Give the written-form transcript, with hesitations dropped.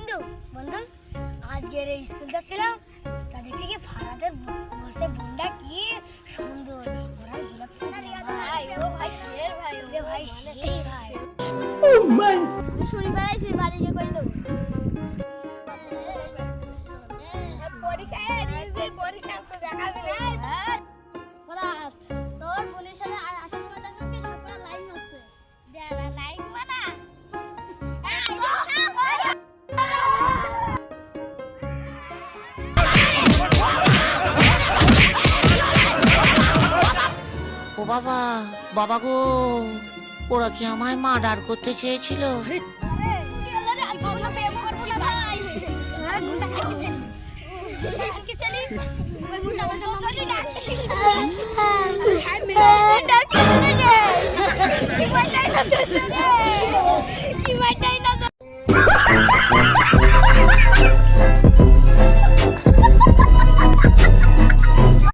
বন্ধু বন্ধু আজকের এই স্কুল যাচ্ছিলাম, তা দেখছি কি ফারাদের বসে বোনটা কি সুন্দর, ওরা গোলাপ ফুল ভাই, ও ভাই শের ভাই, ও ভাই শের ভাই। ও মাই, শুনি ফেলাইছি, বাড়ি গিয়ে কই দেব। পরীক্ষায় নিজের পরীক্ষা তো দেখাবি না। ওরা তোর বোনের সাথে আসার সময় দেখো কি সবটা লাইন আছে, যারা লাইন মানা ও বাবা, বাবা গো, ওরা কি আমায় মার্ডার করতে চেয়েছিল? কি